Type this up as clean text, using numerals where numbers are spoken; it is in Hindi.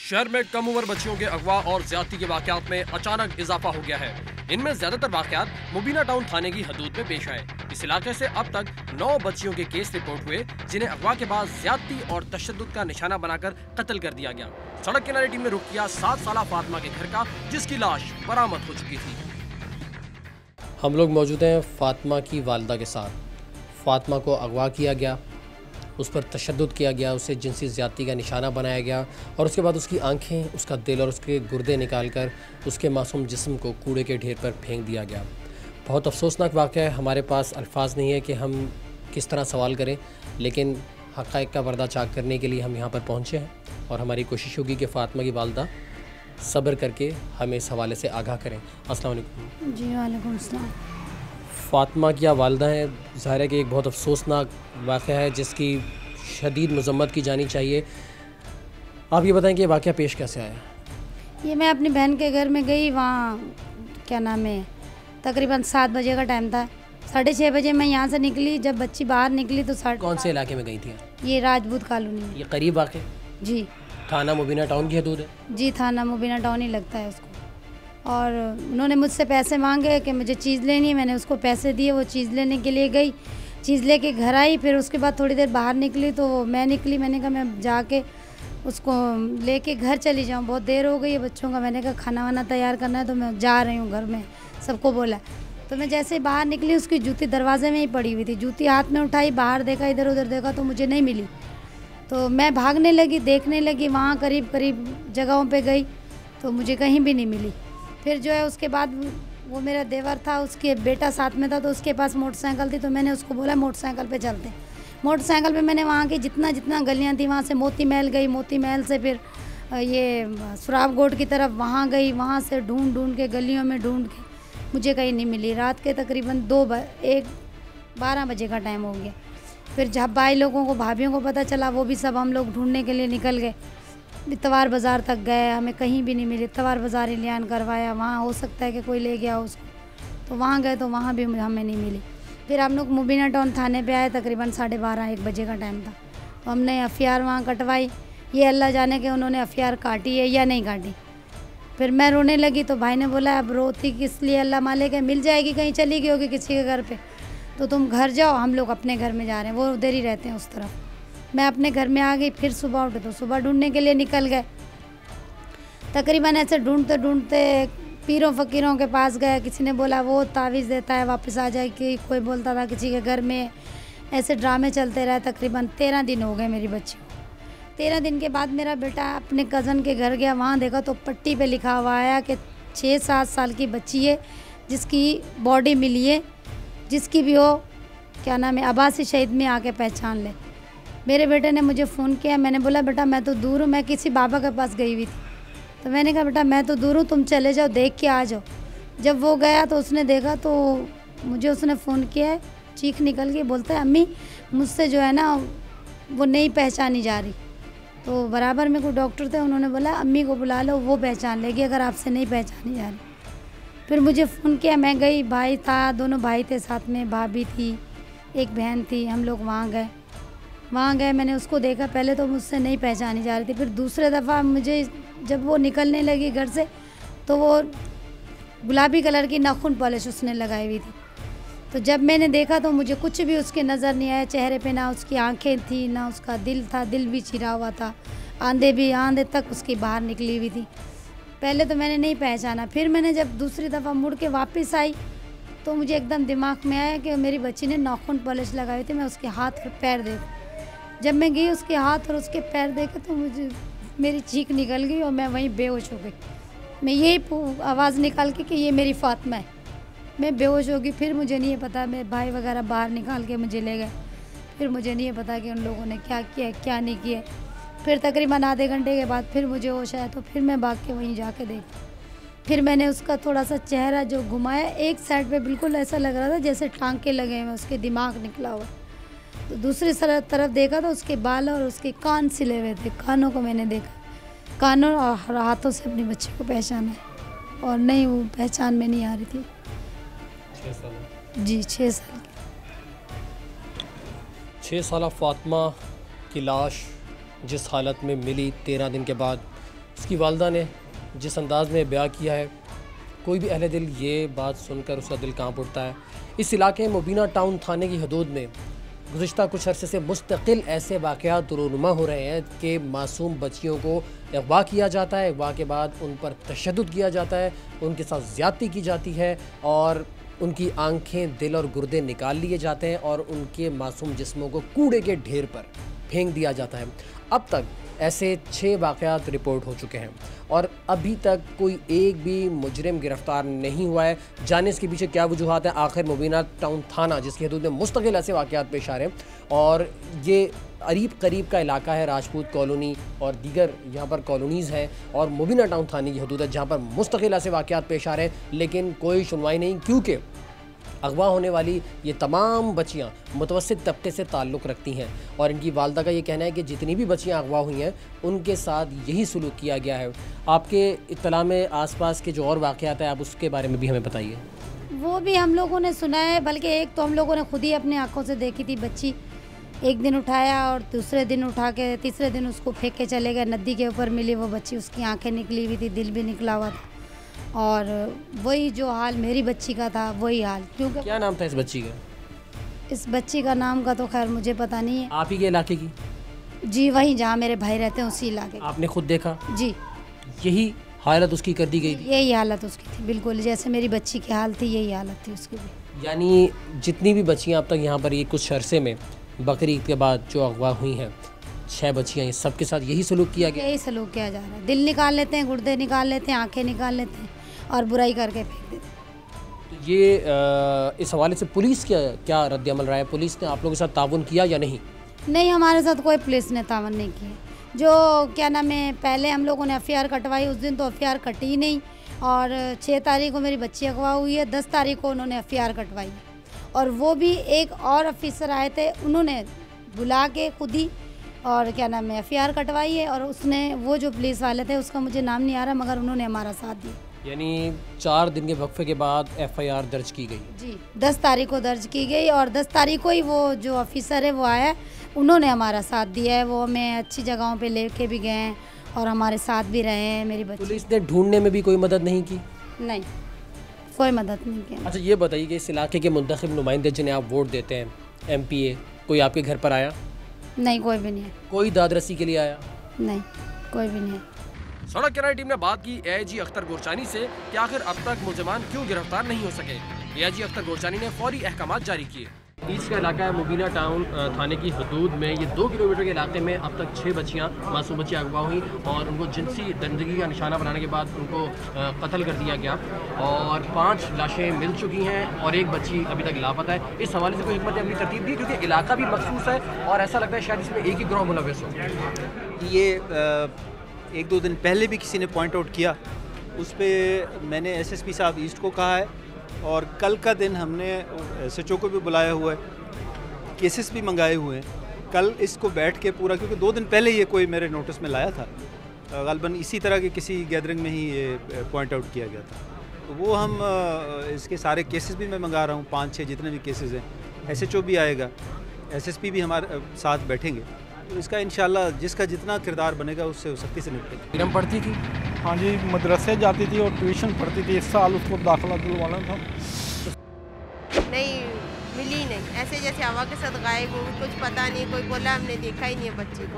शहर में कम उम्र बच्चियों के अगवा और ज्यादती के वाकयात में अचानक इजाफा हो गया है। इनमें ज्यादातर वाकयात मुबीना टाउन थाने की हदूद में पेश आए। इस इलाके से अब तक 9 बच्चियों के केस रिपोर्ट हुए, जिन्हें अगवा के बाद ज्यादती और तशद्दुद का निशाना बनाकर कत्ल कर दिया गया। सड़क किनारे टीम ने रुख किया 7 साला फातिमा के घर का, जिसकी लाश बरामद हो चुकी थी। हम लोग मौजूद हैं फातिमा की वालिदा के साथ। फातिमा को अगवा किया गया, उस पर तशद्दुद किया गया, उसे जिनसी ज़्यादती का निशाना बनाया गया और उसके बाद उसकी आंखें, उसका दिल और उसके गुर्दे निकालकर उसके मासूम जिस्म को कूड़े के ढेर पर फेंक दिया गया। बहुत अफसोसनाक वाक़या है। हमारे पास अल्फाज नहीं है कि हम किस तरह सवाल करें, लेकिन हक़ाइक़ का पर्दा चाक करने के लिए हम यहाँ पर पहुँचे हैं और हमारी कोशिश होगी कि फ़ातिमा की वालिदा सब्र करके हमें इस हवाले से आगाह करें। अस्सलाम वालेकुम। जी वालेकुम अस्सलाम। फ़ातिमा की वालिदा हैं। ज़ाहिर है कि एक बहुत अफसोसनाक वाक़या है जिसकी शदीद मज़म्मत की जानी चाहिए। आप ये बताएं कि ये वाक़या पेश कैसे आया? ये मैं अपनी बहन के घर में गई, वहाँ क्या नाम है, तकरीबन 7 बजे का टाइम था। 6:30 बजे मैं यहाँ से निकली। जब बच्ची बाहर निकली तो कौन से इलाके में गई थी? ये राजपूत कॉलोनी में। ये करीब वाक़? जी। थाना मुबीना टाउन की हदूद है? जी, थाना मुबीना टाउन ही लगता है उसको। और उन्होंने मुझसे पैसे मांगे कि मुझे चीज़ लेनी है। मैंने उसको पैसे दिए, वो चीज़ लेने के लिए गई, चीज़ लेके घर आई। फिर उसके बाद थोड़ी देर बाहर निकली तो मैं निकली। मैंने कहा मैं जाके उसको लेके घर चली जाऊँ, बहुत देर हो गई है बच्चों का। मैंने कहा खाना वाना तैयार करना है तो मैं जा रही हूँ घर में, सबको बोला। तो मैं जैसे बाहर निकली, उसकी जूती दरवाजे में ही पड़ी हुई थी। जूती हाथ में उठाई, बाहर देखा, इधर उधर देखा तो मुझे नहीं मिली। तो मैं भागने लगी, देखने लगी, वहाँ करीब करीब जगहों पे गई तो मुझे कहीं भी नहीं मिली। फिर जो है उसके बाद वो मेरा देवर था, उसके बेटा साथ में था, तो उसके पास मोटरसाइकिल थी। तो मैंने उसको बोला मोटरसाइकिल पे चलते। मोटरसाइकिल पे मैंने वहाँ की जितना गलियाँ थी, वहाँ से मोती महल गई, मोती महल से फिर ये सुराब गोट की तरफ वहाँ गई। वहाँ से ढूंढ के गलियों में ढूंढ के मुझे कहीं नहीं मिली। रात के तकरीबन 12 बजे का टाइम हो गया। फिर जब भाई लोगों को, भाभीयों को पता चला, वो भी सब हम लोग ढूंढने के लिए निकल गए। इतवार बाज़ार तक गए, हमें कहीं भी नहीं मिली। इतवार बाज़ार ही लियान करवाया, वहाँ हो सकता है कि कोई ले गया उसको। तो वहाँ गए तो वहाँ भी हमें नहीं मिली। फिर हम लोग मुबीना टाउन थाने पे आए, तकरीबन 12:30-1 बजे का टाइम था। तो हमने एफ़आईआर वहाँ कटवाई। ये अल्लाह जाने कि उन्होंने एफ़आईआर काटी है या नहीं काटी। फिर मैं रोने लगी तो भाई ने बोला अब रोती किस लिए, अल्लाह मालिक है, मिल जाएगी, कहीं चली गई होगी किसी के घर पर, तो तुम घर जाओ, हम लोग अपने घर में जा रहे हैं। वो उधर ही रहते हैं उस तरफ। मैं अपने घर में आ गई। फिर सुबह उठे तो सुबह ढूंढने के लिए निकल गए। तकरीबन ऐसे ढूंढते ढूंढते पीरों फ़कीरों के पास गए। किसी ने बोला वो तावीज़ देता है वापस आ जाए, कि कोई बोलता था किसी के घर में। ऐसे ड्रामे चलते रहे। तकरीबन 13 दिन हो गए मेरी बच्ची को। 13 दिन के बाद मेरा बेटा अपने कज़न के घर गया। वहाँ देखा तो पट्टी पे लिखा हुआ आया कि 6-7 साल की बच्ची है, जिसकी बॉडी मिली है, जिसकी भी हो क्या नाम है, अब्बासी शहीद में आके पहचान ले। मेरे बेटे ने मुझे फ़ोन किया। मैंने बोला बेटा मैं तो दूर हूँ, मैं किसी बाबा के पास गई हुई थी। तो मैंने कहा बेटा मैं तो दूर हूँ, तुम चले जाओ, देख के आ जाओ। जब वो गया तो उसने देखा तो मुझे उसने फ़ोन किया है, चीख निकल गई। बोलता है अम्मी मुझसे जो है ना वो नहीं पहचानी जा रही। तो बराबर में कोई डॉक्टर थे, उन्होंने बोला अम्मी को बुला लो, वो पहचान लेगी अगर आपसे नहीं पहचानी जा रही। फिर मुझे फ़ोन किया, मैं गई। भाई था, दोनों भाई थे साथ में, भाभी थी, एक बहन थी। हम लोग वहाँ गए। मैंने उसको देखा। पहले तो मुझसे नहीं पहचानी जा रही थी। फिर दूसरे दफ़ा मुझे जब वो निकलने लगी घर से तो वो गुलाबी कलर की नाखून पॉलिश उसने लगाई हुई थी। तो जब मैंने देखा तो मुझे कुछ भी उसके नज़र नहीं आया चेहरे पे। ना उसकी आंखें थी, ना उसका दिल था, दिल भी चिरा हुआ था। आंधे तक उसकी बाहर निकली हुई थी। पहले तो मैंने नहीं पहचाना। फिर मैंने जब दूसरी दफ़ा मुड़ के वापस आई तो मुझे एकदम दिमाग में आया कि मेरी बच्ची ने नाखून पॉलिश लगाई थी। मैं उसके हाथ और पैर देखूं। जब मैं गई उसके हाथ और उसके पैर देखे तो मुझे मेरी चीख निकल गई और मैं वहीं बेहोश हो गई। मैं यही आवाज़ निकाल के कि ये मेरी फातिमा है, मैं बेहोश हो गई। फिर मुझे नहीं पता, मेरे भाई वगैरह बाहर निकाल के मुझे ले गए। फिर मुझे नहीं पता कि उन लोगों ने क्या किया क्या नहीं किया। फिर तकरीबन आधे घंटे के बाद फिर मुझे होश आया तो फिर मैं भाग के वहीं जाके देखी। फिर मैंने उसका थोड़ा सा चेहरा जो घुमाया, एक साइड पे बिल्कुल ऐसा लग रहा था जैसे टांके लगे हैं, उसके दिमाग निकला हुआ। तो दूसरी तरफ देखा तो उसके बाल और उसके कान सिले हुए थे। कानों को मैंने देखा, कानों और हाथों से अपने बच्चे को पहचाना है और नहीं, वो पहचान में नहीं आ रही थी। 6 साल? जी 6 साल की। 6 साल फातिमा की लाश जिस हालत में मिली 13 दिन के बाद, उसकी वालदा ने जिस अंदाज़ में बयां किया है, कोई भी अहले दिल ये बात सुनकर उसका दिल कांप उठता है। इस इलाके मुबीना टाउन थाने की हदूद में गुज़िश्ता कुछ अरसे से मुस्तकिल ऐसे वाक़यात रूनुमा हो रहे हैं कि मासूम बच्चियों को अगवा किया जाता है, अगवा के बाद उन पर तशद्दुद किया जाता है, उनके साथ ज़्यादती की जाती है और उनकी आंखें, दिल और गुर्दे निकाल लिए जाते हैं और उनके मासूम जिस्मों को कूड़े के ढेर पर फेंक दिया जाता है। अब तक ऐसे 6 वाक़यात रिपोर्ट हो चुके हैं और अभी तक कोई एक भी मुजरिम गिरफ्तार नहीं हुआ है। जाने इसके पीछे क्या वजूहात हैं, आखिर मुबीना टाउन थाना जिसकी हदूद में मुस्तकिल ऐसे वाक़यात पेश आ रहे हैं और ये करीब का इलाका है, राजपूत कॉलोनी और दीगर यहाँ पर कॉलोनीज़ हैं और मुबीना टाउन थाने की हदूद है जहाँ पर मुस्तकिल ऐसे वाक़यात पेश आ रहे हैं, लेकिन कोई सुनवाई नहीं, क्योंकि अगवा होने वाली ये तमाम बच्चियाँ मुतवस्सित तबके से ताल्लुक़ रखती हैं और इनकी वालदा का ये कहना है कि जितनी भी बच्चियाँ अगवा हुई हैं उनके साथ यही सलूक किया गया है। आपके इत्तला में आसपास के जो और वाक़यात हैं, आप उसके बारे में भी हमें बताइए। वो भी हम लोगों ने सुना है, बल्कि एक तो हम लोगों ने खुद ही अपनी आंखों से देखी थी। बच्ची एक दिन उठाया और दूसरे दिन उठा के तीसरे दिन उसको फेंक के चले गए, नदी के ऊपर मिली वो बच्ची, उसकी आंखें निकली हुई थी, दिल भी निकला हुआ था और वही जो हाल मेरी बच्ची का था वही हाल। क्योंकि क्या नाम था इस बच्ची का? इस बच्ची का नाम का तो खैर मुझे पता नहीं है। आप ही के इलाके की? जी, वहीं जहाँ मेरे भाई रहते हैं उसी इलाके। आपने खुद देखा? जी, यही हालत उसकी कर दी गई थी? यही हालत उसकी थी, बिल्कुल जैसे मेरी बच्ची की हाल थी यही हालत थी उसकी भी। यानी जितनी भी बच्चियाँ अब तक यहाँ पर ये कुछ अरसे में बकरीद के बाद जो अगवा हुई हैं 6 बच्चियाँ, ये सबके साथ यही सलूक किया गया? यही सलूक किया जा रहा है। दिल निकाल लेते हैं, गुर्दे निकाल लेते हैं, आंखें निकाल लेते हैं और बुराई करके फेंक देते हैं। तो ये इस हवाले से पुलिस क्या रद्द अमल रहा है? पुलिस ने आप लोगों के साथ ताउन किया या नहीं? नहीं, हमारे साथ कोई पुलिस ने तावन नहीं किया। जो क्या नाम है, पहले हम लोगों ने एफआईआर कटवाई, उस दिन तो एफआईआर कटी ही नहीं और 6 तारीख को मेरी बच्ची अगवा हुई है, 10 तारीख को उन्होंने एफआईआर कटवाई और वो भी एक और ऑफिसर आए थे, उन्होंने बुला के खुद ही और क्या नाम है एफआईआर कटवाई है और उसने वो जो पुलिस वाले थे उसका मुझे नाम नहीं आ रहा, मगर उन्होंने हमारा साथ दिया। यानी 4 दिन के वक्फे के बाद एफआईआर दर्ज की गई? जी, 10 तारीख को दर्ज की गई और 10 तारीख को ही वो जो ऑफिसर है वो आया, उन्होंने हमारा साथ दिया है, वो हमें अच्छी जगहों पे लेके भी गए हैं और हमारे साथ भी रहे हैं। मेरी बच्ची पुलिस ने ढूंढने में भी कोई मदद नहीं की? नहीं, कोई मदद नहीं की। अच्छा ये बताइए कि इस इलाके के मुंतखब नुमाइंदे जिन्हें आप वोट देते हैं, एमपीए, कोई आपके घर पर आया? नहीं, कोई भी नहीं है। कोई दादरसी के लिए आया? नहीं, कोई भी नहीं है। सड़क किराए टीम ने बात की एआईजी अख्तर गोरचानी से कि आखिर अब तक मुलजमान क्यों गिरफ्तार नहीं हो सके। एआईजी अख्तर गोरचानी ने फौरी अहकाम जारी किए। ईस्ट का इलाका है मुबीना टाउन थाने की हदूद में, ये 2 किलोमीटर के इलाके में अब तक 6 बच्चियाँ, मासूम बच्चियाँ अगवा हुई और उनको जिनसी दरिंदगी का निशाना बनाने के बाद उनको कत्ल कर दिया गया और 5 लाशें मिल चुकी हैं और एक बच्ची अभी तक लापता है। इस हवाले से कोई हिकमत अमली तरतीब दी, क्योंकि इलाका भी मखसूस है और ऐसा लगता है शायद इसमें एक ही गिरोह मुलव्वस हो। ये 1-2 दिन पहले भी किसी ने पॉइंट आउट किया, उस पर मैंने एसएसपी साहब ईस्ट को कहा है और कल का दिन हमने एसएचओ को भी बुलाया हुआ है, केसेस भी मंगाए हुए हैं। कल इसको बैठ के पूरा, क्योंकि 2 दिन पहले ये कोई मेरे नोटिस में लाया था, ग़ालिबन इसी तरह के किसी गैदरिंग में ही ये पॉइंट आउट किया गया था, तो वो हम इसके सारे केसेस भी मैं मंगा रहा हूँ, 5-6 जितने भी केसेस हैं। एसएचओ भी आएगा, एसएसपी भी हमारे साथ बैठेंगे, तो इसका इंशाल्लाह जिसका जितना किरदार बनेगा उससे सख्ती से निपटेंगे। इरम पढ़ती थी? हाँ जी, मदरसे जाती थी और ट्यूशन पढ़ती थी। इस साल उसको दाखिला दिलवाना था। नहीं मिली नहीं, ऐसे जैसे हवा के साथ गायब हो, कुछ पता नहीं, कोई बोला हमने देखा ही नहीं है बच्ची को।